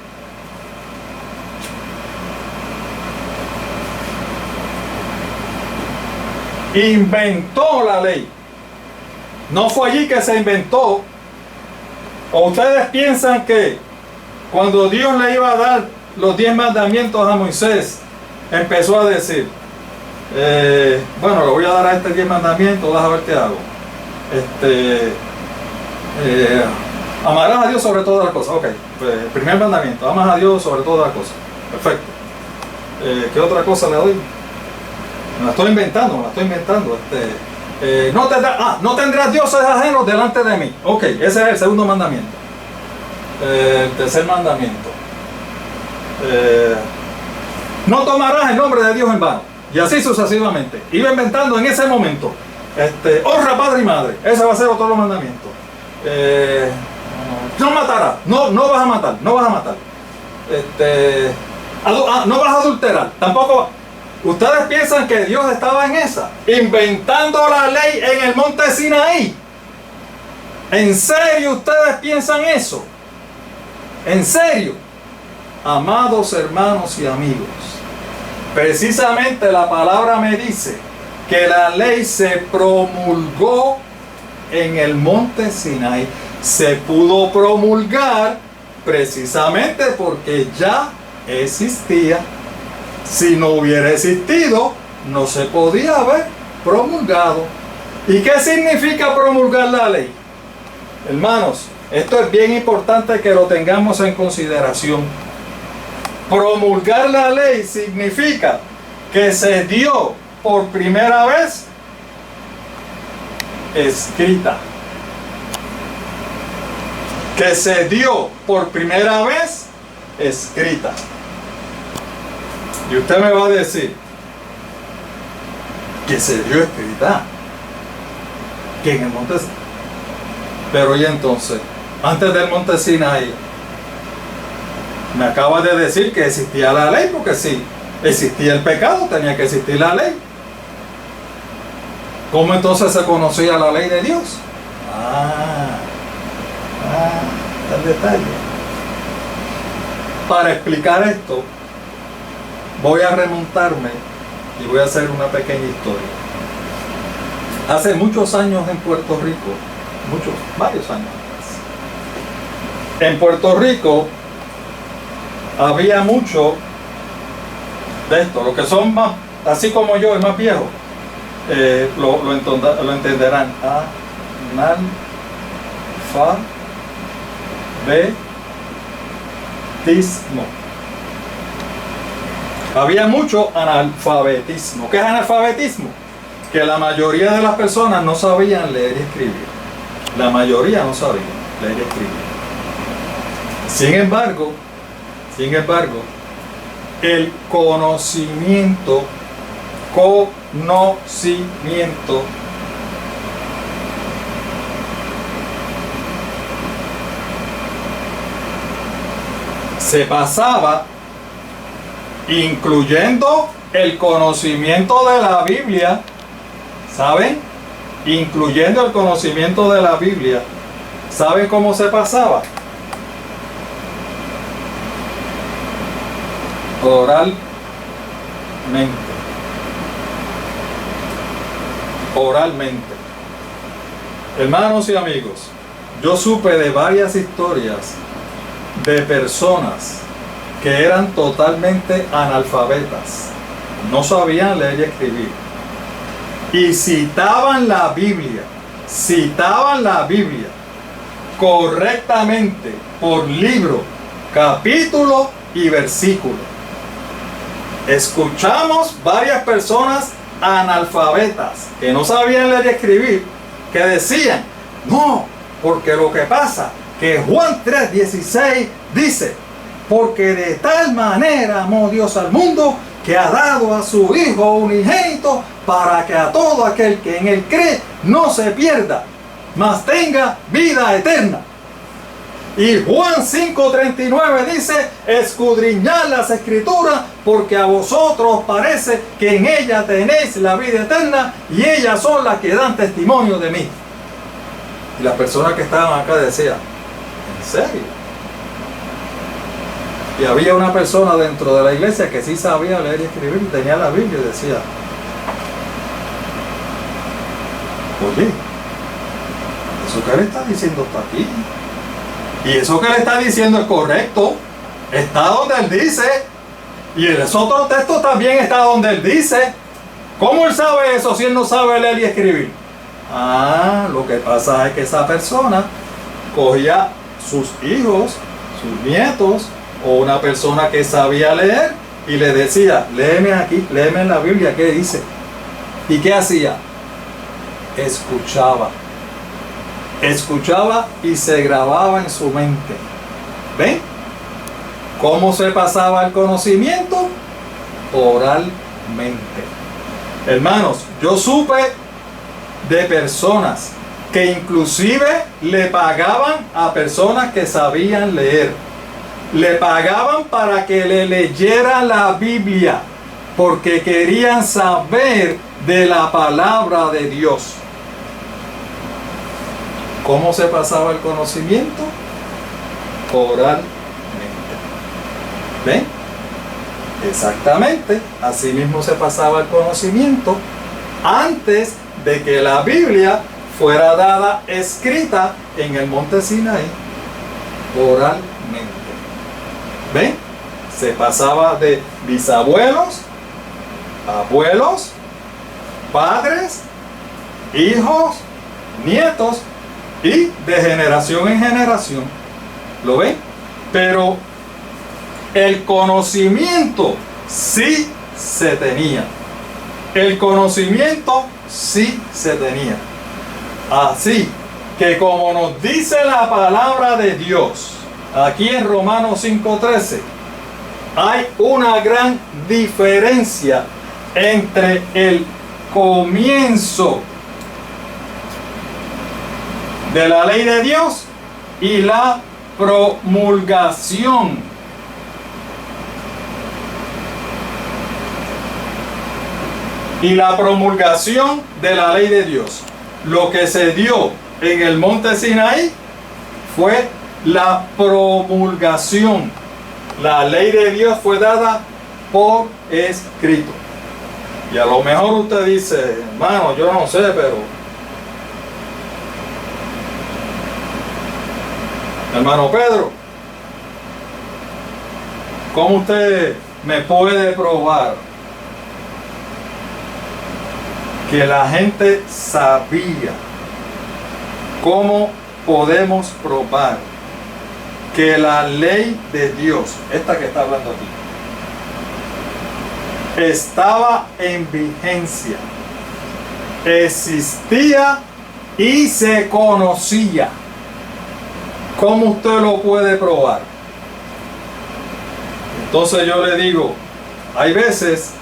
la ley. No fue allí que se inventó. ¿O ustedes piensan que cuando Dios le iba a dar los 10 mandamientos a Moisés, empezó a decir, bueno, le voy a dar a este 10 mandamientos, vas a ver qué hago? Amarás a Dios sobre todas las cosas. Ok, pues, primer mandamiento, amas a Dios sobre todas las cosas. Perfecto. ¿Qué otra cosa le doy? Me la estoy inventando. No tendrás dioses ajenos delante de mí. Ok, ese es el segundo mandamiento. El tercer mandamiento. No tomarás el nombre de Dios en vano. Y así sucesivamente. Iba inventando en ese momento. Honra padre y madre. Ese va a ser otro mandamiento. No matarás. No vas a matar. No vas a matar. No vas a adulterar. Tampoco. ¿Ustedes piensan que Dios estaba en esa? Inventando la ley en el monte Sinaí. ¿En serio ustedes piensan eso? ¿En serio? Amados hermanos y amigos, precisamente la palabra me dice que la ley se promulgó en el monte Sinaí. Se pudo promulgar precisamente porque ya existía. Si no hubiera existido, no se podía haber promulgado. ¿Y qué significa promulgar la ley? Hermanos, esto es bien importante que lo tengamos en consideración. Promulgar la ley significa que se dio por primera vez escrita. Que se dio por primera vez escrita. Y usted me va a decir que se dio escrita. Que en el monte Sinaí. Pero y entonces, antes del monte Sinaí, me acaba de decir que existía la ley, porque si existía el pecado, tenía que existir la ley. ¿Cómo entonces se conocía la ley de Dios? El detalle. Para explicar esto, voy a remontarme y voy a hacer una pequeña historia. Hace muchos años en Puerto Rico, varios años atrás, en Puerto Rico había mucho de esto. Los que son más, así como yo, el más viejo, lo entenderán. Analfabetismo. Había mucho analfabetismo. ¿Qué es analfabetismo? Que la mayoría de las personas no sabían leer y escribir. La mayoría no sabían leer y escribir. Sin embargo, el conocimiento se pasaba, incluyendo el conocimiento de la Biblia, ¿saben? Incluyendo el conocimiento de la Biblia. ¿Saben cómo se pasaba? Oralmente. Oralmente. Hermanos y amigos, yo supe de varias historias de personas que eran totalmente analfabetas, no sabían leer y escribir, y citaban la Biblia correctamente por libro, capítulo y versículo. Escuchamos varias personas analfabetas que no sabían leer y escribir, que decían, no, porque lo que pasa, que Juan 3:16 dice, porque de tal manera amó Dios al mundo, que ha dado a su Hijo unigénito, para que a todo aquel que en él cree no se pierda, mas tenga vida eterna. Y Juan 5:39 dice, escudriñad las Escrituras, porque a vosotros parece que en ellas tenéis la vida eterna, y ellas son las que dan testimonio de mí. Y las personas que estaban acá decían, ¿en serio? Y había una persona dentro de la iglesia que sí sabía leer y escribir, tenía la Biblia, y decía, oye, eso que le está diciendo está aquí, y eso que le está diciendo es correcto, está donde él dice, y en ese otro texto también está donde él dice. ¿Cómo él sabe eso si él no sabe leer y escribir? Ah, lo que pasa es que esa persona cogía sus hijos, sus nietos, o una persona que sabía leer, y le decía, léeme aquí, léeme en la Biblia qué dice. ¿Y qué hacía? Escuchaba y se grababa en su mente. ¿Ven? ¿Cómo se pasaba el conocimiento? Oralmente. Hermanos, yo supe de personas que inclusive le pagaban a personas que sabían leer. Le pagaban para que le leyera la Biblia, porque querían saber de la palabra de Dios. ¿Cómo se pasaba el conocimiento? Oralmente. ¿Ven? Exactamente. Así mismo se pasaba el conocimiento antes de que la Biblia fuera dada escrita en el monte Sinaí. Oralmente. ¿Ven? Se pasaba de bisabuelos, abuelos, padres, hijos, nietos, y de generación en generación. ¿Lo ven? Pero el conocimiento sí se tenía. El conocimiento sí se tenía. Así que como nos dice la palabra de Dios, aquí en Romanos 5:13, hay una gran diferencia entre el comienzo de la ley de Dios y la promulgación. Y la promulgación de la ley de Dios. Lo que se dio en el monte Sinaí fue la promulgación. La ley de Dios fue dada por escrito. Y a lo mejor usted dice, hermano, yo no sé, pero hermano Pedro, ¿cómo usted me puede probar que la gente sabía? ¿Cómo podemos probar que la ley de Dios, esta que está hablando aquí, estaba en vigencia, existía y se conocía? ¿Cómo usted lo puede probar? Entonces yo le digo, hay veces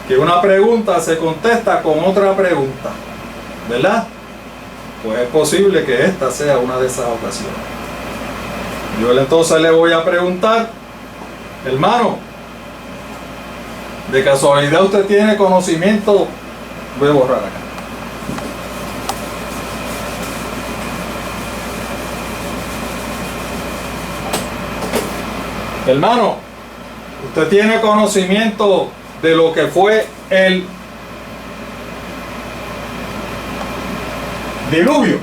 que una pregunta se contesta con otra pregunta, ¿verdad? Pues es posible que esta sea una de esas ocasiones. Yo entonces le voy a preguntar, Hermano, de casualidad usted tiene conocimiento. Voy a borrar acá. Hermano, usted tiene conocimiento de lo que fue el diluvio.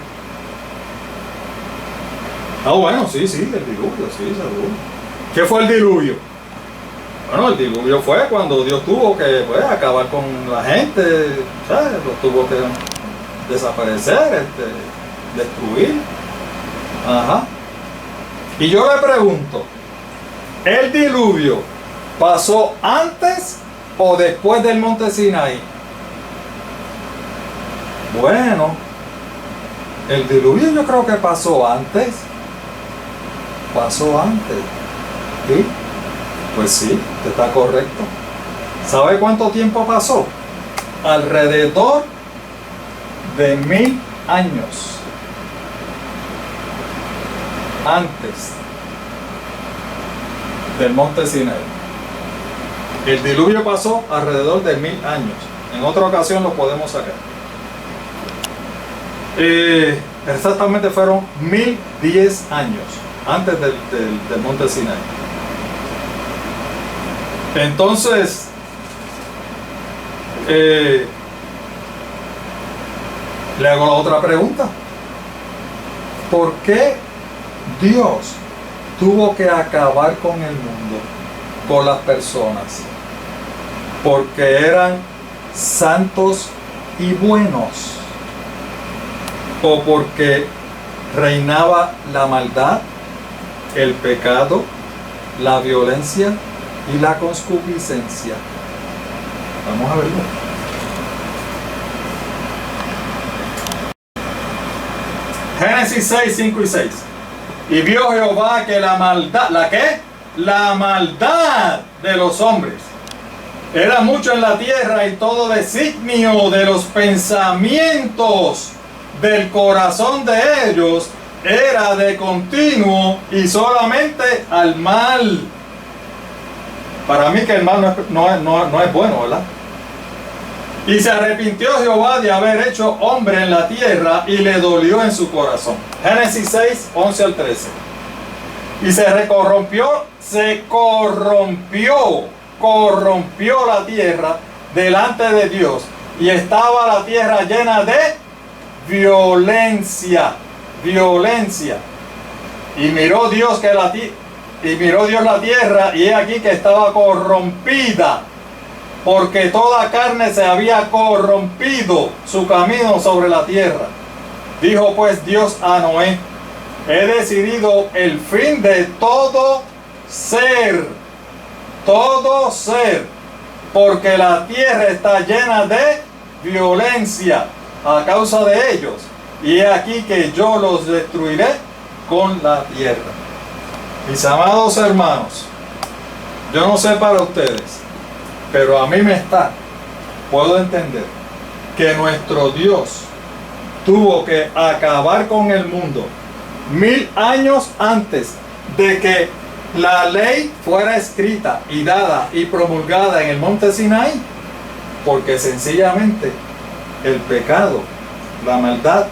Ah, bueno, sí, el diluvio, sí, seguro. ¿Qué fue el diluvio? Bueno, el diluvio fue cuando Dios tuvo que acabar con la gente, ¿sabes? Los tuvo que desaparecer, destruir. Ajá. Y yo le pregunto, ¿el diluvio pasó antes o después del monte Sinaí? Bueno, el diluvio yo creo que pasó antes. Pasó antes. ¿Sí? Pues sí, usted está correcto. ¿Sabe cuánto tiempo pasó? Alrededor de 1000 años antes del monte Sinaí. El diluvio pasó alrededor de 1000 años. En otra ocasión lo podemos sacar. Exactamente fueron 1010 años antes del monte Sinaí. Entonces, le hago la otra pregunta. ¿Por qué Dios tuvo que acabar con el mundo, con las personas? Porque eran santos y buenos, o porque reinaba la maldad, el pecado, la violencia y la concupiscencia. Vamos a verlo. Génesis 6, 5 y 6. Y vio Jehová que la maldad, ¿la qué? La maldad de los hombres era mucho en la tierra, y todo designio de los pensamientos del corazón de ellos era de continuo y solamente al mal. Para mí que el mal no es bueno, ¿verdad? Y se arrepintió Jehová de haber hecho hombre en la tierra, y le dolió en su corazón. Génesis 6, 11 al 13. Y se corrompió la tierra delante de Dios, y estaba la tierra llena de violencia. Y miró Dios la tierra, y he aquí que estaba corrompida, porque toda carne se había corrompido su camino sobre la tierra. Dijo pues Dios a Noé: he decidido el fin de todo ser, porque la tierra está llena de violencia a causa de ellos, y he aquí que yo los destruiré con la tierra. Mis amados hermanos, yo no sé para ustedes, pero a mí puedo entender que nuestro Dios tuvo que acabar con el mundo 1000 años antes de que la ley fuera escrita y dada y promulgada en el monte Sinaí, porque sencillamente el pecado, la maldad,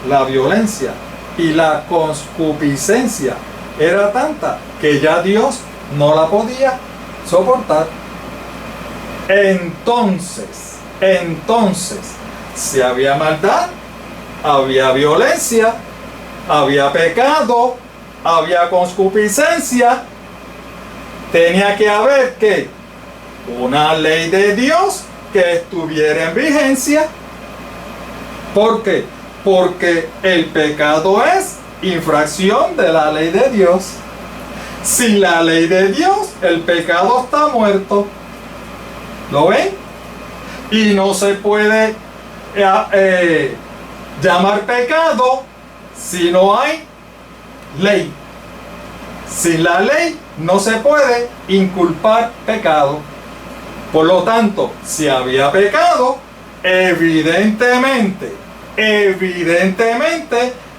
la violencia y la concupiscencia era tanta que ya Dios no la podía soportar. Entonces, si había maldad, había violencia, había pecado, había concupiscencia, tenía que haber ¿qué? Una ley de Dios que estuviera en vigencia. ¿Por qué? Porque el pecado es infracción de la ley de Dios. Sin la ley de Dios, el pecado está muerto. ¿Lo ven? Y no se puede llamar pecado si no hay ley. Sin la ley no se puede inculpar pecado. Por lo tanto, si había pecado, evidentemente,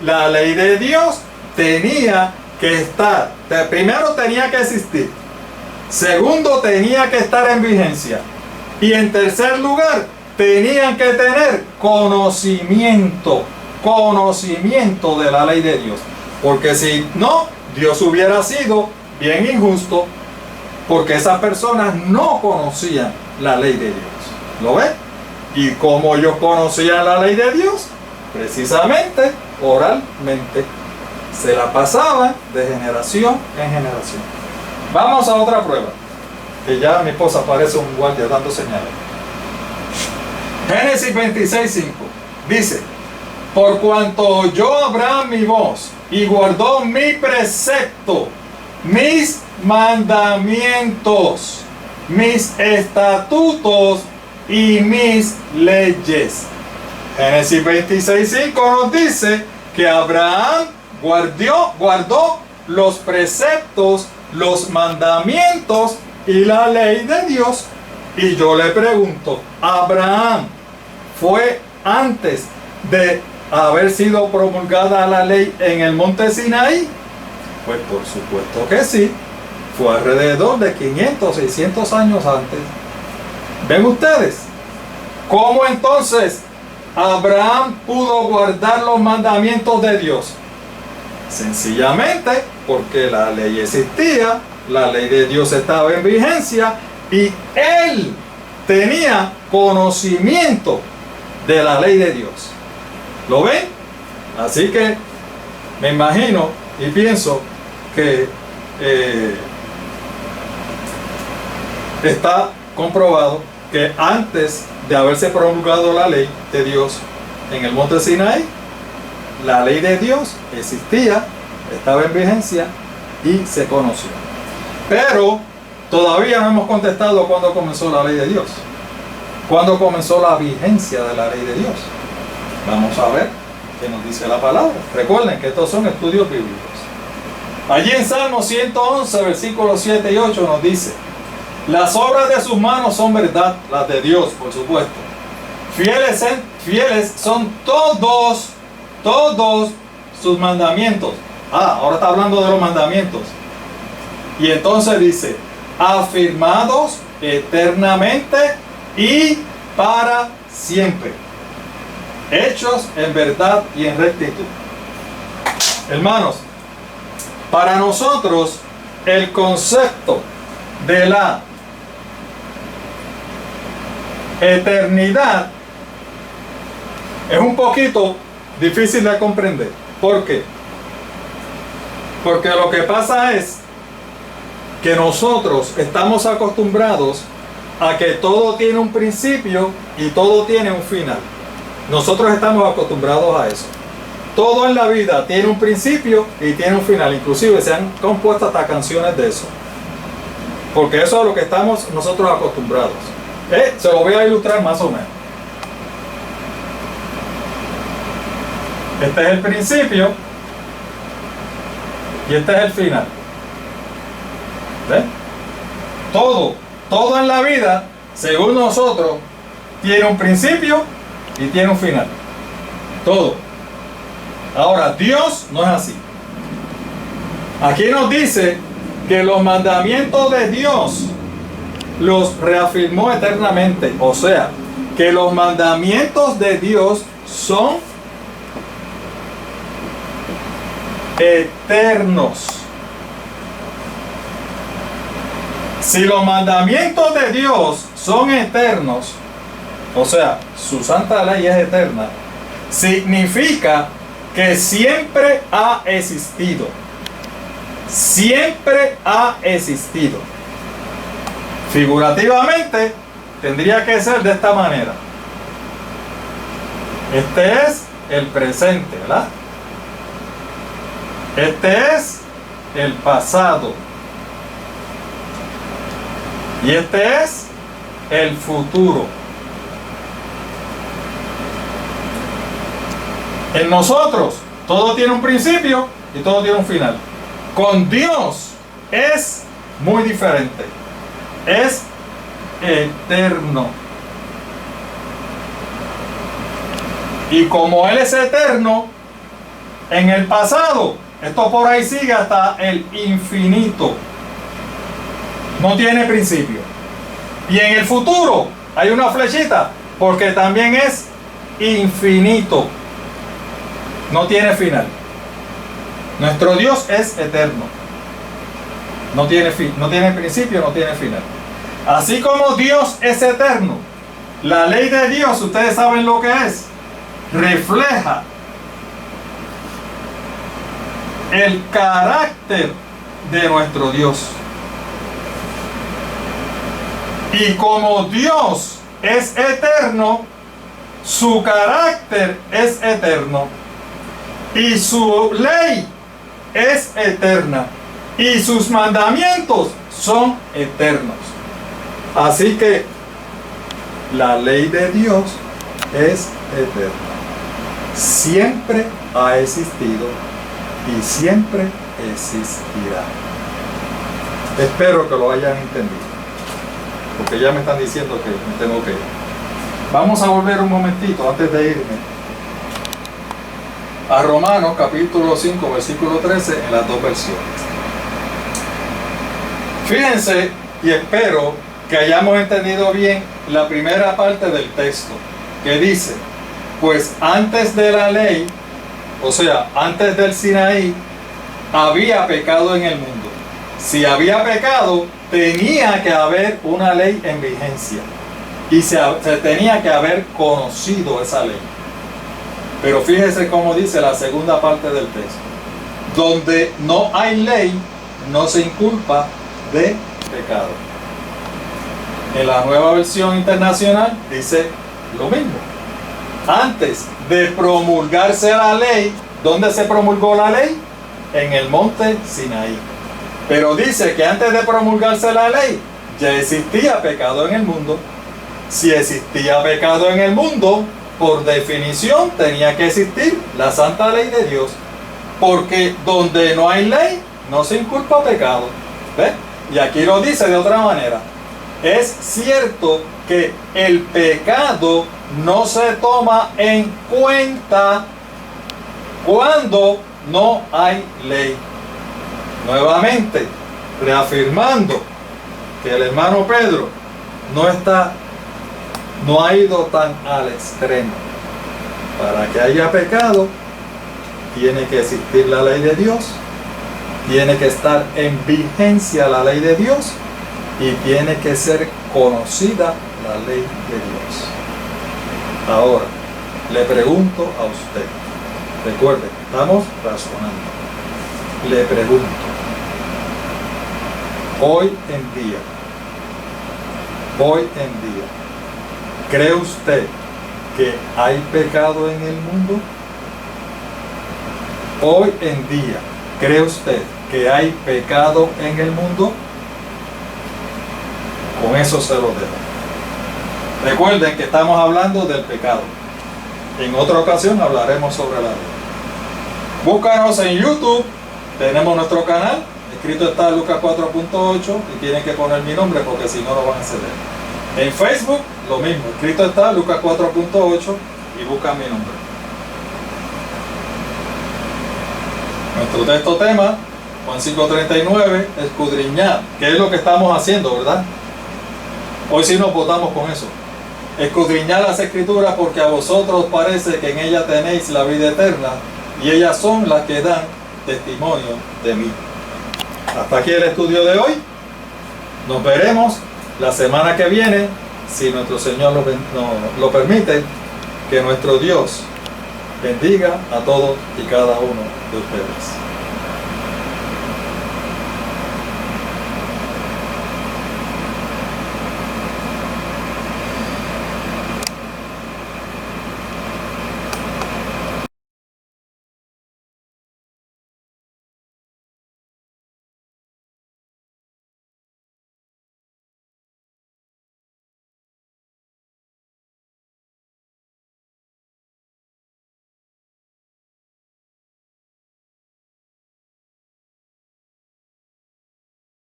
la ley de Dios tenía que estar. Primero tenía que existir. Segundo, tenía que estar en vigencia. Y en tercer lugar, tenían que tener conocimiento de la ley de Dios. Porque si no, Dios hubiera sido bien injusto, porque esas personas no conocían la ley de Dios. ¿Lo ven? ¿Y cómo ellos conocían la ley de Dios? Precisamente oralmente. Se la pasaban de generación en generación. Vamos a otra prueba. Que ya mi esposa parece un guardia dando señales. Génesis 26:5 dice: por cuanto oyó Abraham mi voz y guardó mi precepto, mis mandamientos, mis estatutos y mis leyes. Génesis 26:5 nos dice que Abraham guardó los preceptos, los mandamientos y la ley de Dios. Y yo le pregunto, ¿Abraham fue antes de haber sido promulgada la ley en el monte Sinaí? Pues por supuesto que sí. Fue alrededor de 500, 600 años antes. ¿Ven ustedes? ¿Cómo entonces Abraham pudo guardar los mandamientos de Dios? Sencillamente porque la ley existía, la ley de Dios estaba en vigencia y él tenía conocimiento de la ley de Dios. ¿Lo ven? Así que me imagino y pienso que está comprobado que antes de haberse promulgado la ley de Dios en el monte Sinaí, la ley de Dios existía, estaba en vigencia y se conoció. Pero todavía no hemos contestado cuándo comenzó la ley de Dios. ¿Cuándo comenzó la vigencia de la ley de Dios? Vamos a ver qué nos dice la palabra. Recuerden que estos son estudios bíblicos. Allí en Salmo 111, versículos 7 y 8 nos dice: las obras de sus manos son verdad, las de Dios, por supuesto. Fieles son todos sus mandamientos. Ahora está hablando de los mandamientos. Y entonces dice: afirmados eternamente y para siempre, hechos en verdad y en rectitud. Hermanos, para nosotros el concepto de la eternidad es un poquito difícil de comprender. ¿Por qué? Porque lo que pasa es que nosotros estamos acostumbrados a que todo tiene un principio y todo tiene un final. Nosotros estamos acostumbrados a eso. Todo en la vida tiene un principio y tiene un final. Inclusive se han compuesto hasta canciones de eso. Porque eso es a lo que estamos nosotros acostumbrados. Se lo voy a ilustrar más o menos. Este es el principio y este es el final. ¿Ven? Todo en la vida, según nosotros, tiene un principio y tiene un final. Todo. Ahora, Dios no es así. Aquí nos dice que los mandamientos de Dios los reafirmó eternamente. O sea, que los mandamientos de Dios son eternos. Si los mandamientos de Dios son eternos, o sea, su santa ley es eterna, significa que siempre ha existido. Siempre ha existido. Figurativamente, tendría que ser de esta manera. Este es el presente, ¿verdad? Este es el pasado. Y este es el futuro. En nosotros, todo tiene un principio y todo tiene un final. Con Dios es muy diferente. Es eterno. Y como Él es eterno, en el pasado, esto por ahí sigue hasta el infinito. no tiene principio. Y en el futuro hay una flechita, porque también es infinito. No tiene final. Nuestro Dios es eterno. No tiene principio, no tiene final. Así como Dios es eterno, la ley de Dios, ustedes saben lo que es, refleja el carácter de nuestro Dios. Y como Dios es eterno, su carácter es eterno. Y su ley es eterna. Y sus mandamientos son eternos. Así que la ley de Dios es eterna. Siempre ha existido y siempre existirá. Espero que lo hayan entendido, porque ya me están diciendo que me tengo que ir. Vamos a volver un momentito antes de irme a Romanos capítulo 5 versículo 13 en las dos versiones. Fíjense, y espero que hayamos entendido bien la primera parte del texto, que dice: pues antes de la ley, o sea, antes del Sinaí, había pecado en el mundo. Si había pecado, tenía que haber una ley en vigencia. Y se tenía que haber conocido esa ley. Pero fíjese cómo dice la segunda parte del texto: donde no hay ley, no se inculpa de pecado. En la Nueva Versión Internacional dice lo mismo. Antes de promulgarse la ley, ¿dónde se promulgó la ley? En el monte Sinaí. Pero dice que antes de promulgarse la ley, ya existía pecado en el mundo. Si existía pecado en el mundo, por definición tenía que existir la santa ley de Dios. Porque donde no hay ley, no se inculpa pecado. ¿Ves? Y aquí lo dice de otra manera. Es cierto que el pecado no se toma en cuenta cuando no hay ley. Nuevamente, reafirmando que el hermano Pedro no ha ido tan al extremo. Para que haya pecado, tiene que existir la ley de Dios, tiene que estar en vigencia la ley de Dios y tiene que ser conocida la ley de Dios. Ahora, le pregunto a usted, recuerde, estamos razonando. Le pregunto, hoy en día, ¿cree usted que hay pecado en el mundo? Hoy en día, ¿cree usted que hay pecado en el mundo? Con eso se lo dejo. Recuerden que estamos hablando del pecado. En otra ocasión hablaremos sobre la ley. Búscanos en YouTube, tenemos nuestro canal, escrito está Lucas 4.8 y tienen que poner mi nombre porque si no, no van a acceder. En Facebook, lo mismo, escrito está Lucas 4.8 y buscan mi nombre. Nuestro texto tema, Juan 5.39, escudriñar, que es lo que estamos haciendo, ¿verdad? Hoy sí nos votamos con eso. Escudriñar las Escrituras porque a vosotros parece que en ellas tenéis la vida eterna y ellas son las que dan testimonio de mí. Hasta aquí el estudio de hoy. Nos veremos la semana que viene, si nuestro Señor lo permite. Que nuestro Dios bendiga a todos y cada uno de ustedes.